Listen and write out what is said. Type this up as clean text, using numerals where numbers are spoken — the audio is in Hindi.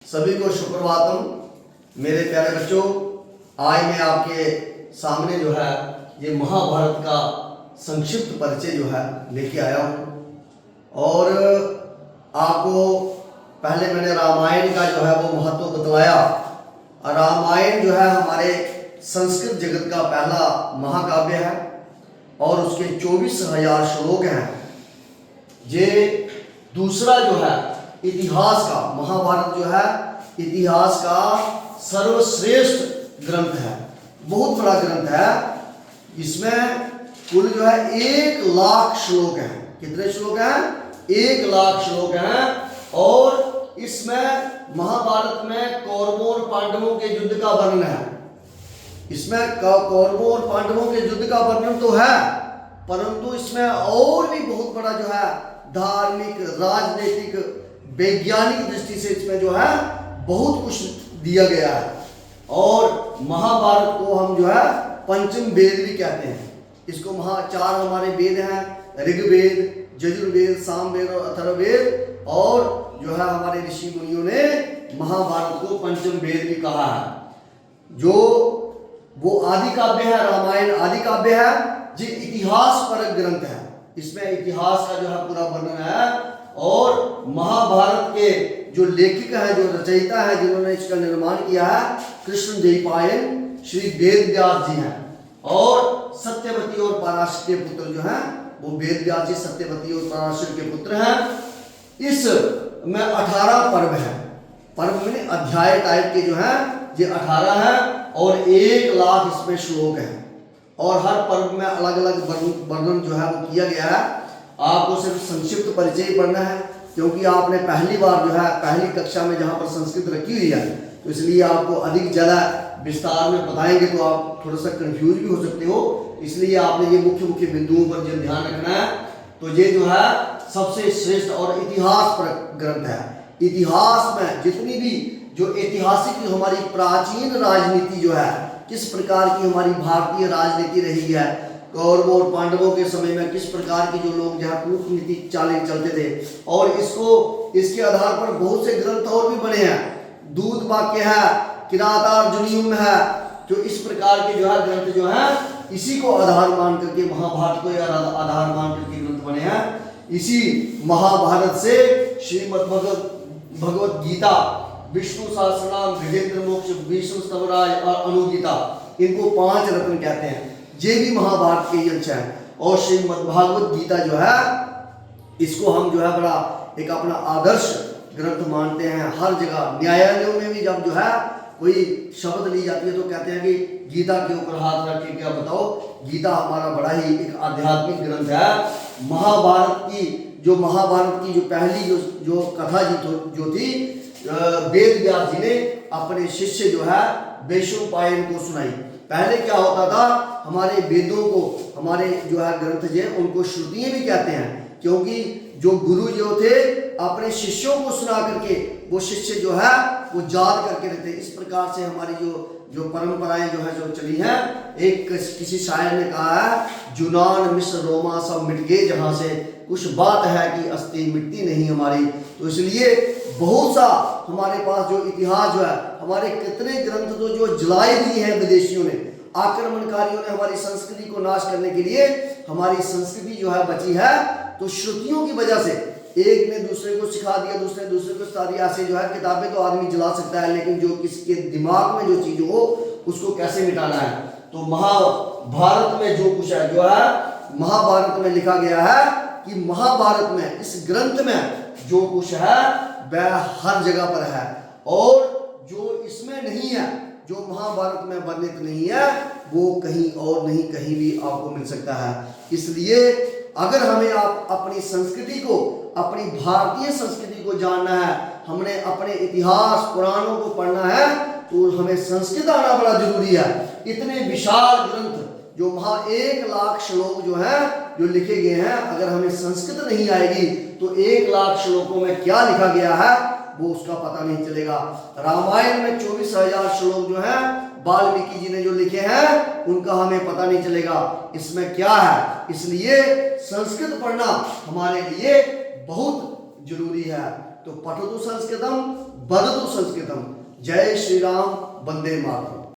सभी को सुप्रभातम। मेरे प्यारे बच्चों, आज मैं आपके सामने जो है ये महाभारत का संक्षिप्त परिचय जो है लेके आया हूँ। और आपको पहले मैंने रामायण का जो है वो महत्व बतलाया। रामायण जो है हमारे संस्कृत जगत का पहला महाकाव्य है और उसके 24,000 श्लोक हैं। ये दूसरा जो है इतिहास का, महाभारत जो है इतिहास का सर्वश्रेष्ठ ग्रंथ है, बहुत बड़ा ग्रंथ है। इसमें कुल जो है 1,00,000 श्लोक हैं। कितने श्लोक हैं? 1,00,000 श्लोक हैं। और इसमें महाभारत में कौरवों और पांडवों के युद्ध का वर्णन है। इसमें कौरवों और पांडवों के युद्ध का वर्णन तो है, परंतु इसमें और भी बहुत बड़ा जो है धार्मिक, राजनीतिक, वैज्ञानिक दृष्टि से इसमें जो है बहुत कुछ दिया गया है। और महाभारत को हम जो है पंचम वेद भी कहते हैं। इसको चार हमारे वेद हैं, ऋग्वेद, यजुर्वेद, सामवेद और अथर्ववेद। और जो है हमारे ऋषि मुनियों ने महाभारत को पंचम वेद भी कहा है। जो वो आदि काव्य है, रामायण आदि काव्य है, जो इतिहास परक ग्रंथ है। इसमें इतिहास का जो है पूरा वर्णन है। और महाभारत के जो लेखक हैं, जो रचयिता है, जिन्होंने इसका निर्माण किया है, कृष्णद्वैपायन श्री वेद व्यास जी हैं। और सत्यवती और पराशर के पुत्र जो हैं वो वेद व्यास जी सत्यवती और पराशर के पुत्र हैं। इस में 18 पर्व है। पर्व में अध्याय टाइप के जो हैं ये 18 हैं और 1,00,000 इसमें श्लोक हैं। और हर पर्व में अलग अलग वर्णन जो है वो किया गया है। आपको सिर्फ संक्षिप्त परिचय ही पढ़ना है, क्योंकि आपने पहली बार जो है पहली कक्षा में जहाँ पर संस्कृत रखी हुई है, तो इसलिए आपको अधिक ज़्यादा विस्तार में बताएंगे तो आप थोड़ा सा कंफ्यूज भी हो सकते हो। इसलिए आपने ये मुख्य मुख्य बिंदुओं पर जो ध्यान रखना है। तो ये जो है सबसे श्रेष्ठ और इतिहास पर ग्रंथ है। इतिहास में जितनी भी जो ऐतिहासिक हमारी प्राचीन राजनीति जो है, किस प्रकार की हमारी भारतीय राजनीति रही है, कौरवों और पांडवों के समय में किस प्रकार की जो लोग जहाँ कूटनीति चाले चलते थे, और इसके आधार पर बहुत से ग्रंथ और भी बने हैं। दूत वाक्य है, किरातार्जुनीयम है। जो इस प्रकार के जो है ग्रंथ जो है इसी को आधार मान करके, महाभारत को आधार मान करके ग्रंथ बने हैं। इसी महाभारत से श्रीमद् भगवत गीता, विष्णु सहस्रनाम, गजेंद्र मोक्ष, भीष्म स्तवराज और अनुगीता, इनको 5 रत्न कहते हैं। ये भी महाभारत के ही अंश हैं। और श्रीमद्भागवत गीता जो है इसको हम जो है बड़ा एक अपना आदर्श ग्रंथ मानते हैं। हर जगह न्यायालयों में भी जब जो है कोई शब्द ली जाती है तो कहते हैं कि गीता के ऊपर हाथ रख के क्या बताओ। गीता हमारा बड़ा ही एक आध्यात्मिक ग्रंथ है। महाभारत की जो पहली जो कथा जो थी, वेद व्यास जी ने अपने शिष्य जो है वैशंपायन को सुनाई। पहले क्या होता था, हमारे वेदों को, हमारे जो है ग्रंथ जो उनको श्रुतियां भी कहते हैं, क्योंकि जो गुरु जो थे अपने शिष्यों को सुना करके वो शिष्य जो है वो याद करके रहते। इस प्रकार से हमारी जो परंपराएं जो है जो चली हैं। एक किसी शायर ने कहा है, जुनान मिस्र रोमा सब मिट गए जहाँ से, कुछ बात है कि अस्थि मिटती नहीं हमारी। तो इसलिए बहुत सा हमारे पास जो इतिहास जो है, हमारे कितने ग्रंथ तो जो जलाए दिए हैं विदेशियों ने, आक्रमणकारियों ने हमारी संस्कृति को नाश करने के लिए। हमारी संस्कृति जो है बची है तो श्रुतियों की वजह से। एक ने दूसरे को सिखा दिया, दूसरे को सिखा दिया। ऐसे जो है किताबें तो आदमी जला सकता है, लेकिन जो किसके दिमाग में जो चीज हो उसको कैसे मिटाना है। तो महाभारत में जो कुछ है जो है महाभारत में लिखा गया है कि महाभारत में, इस ग्रंथ में जो कुछ है वह हर जगह पर है। और जो इसमें नहीं है, जो महाभारत में वर्णित नहीं है, वो कहीं और नहीं, कहीं भी आपको मिल सकता है। इसलिए अगर हमें आप अपनी संस्कृति को, अपनी भारतीय संस्कृति को जानना है, हमने अपने इतिहास पुराणों को पढ़ना है, तो हमें संस्कृत आना बड़ा जरूरी है। इतने विशाल ग्रंथ जो 1,00,000 श्लोक जो है जो लिखे गए हैं, अगर हमें संस्कृत नहीं आएगी तो 1,00,000 श्लोकों में क्या लिखा गया है वो उसका पता नहीं चलेगा। रामायण में 24,000 श्लोक जो है वाल्मीकि जी ने जो लिखे हैं उनका हमें पता नहीं चलेगा इसमें क्या है। इसलिए संस्कृत पढ़ना हमारे लिए बहुत जरूरी है। तो पठतु संस्कृतम वदतु संस्कृतम। जय श्री राम, वंदे मातरम।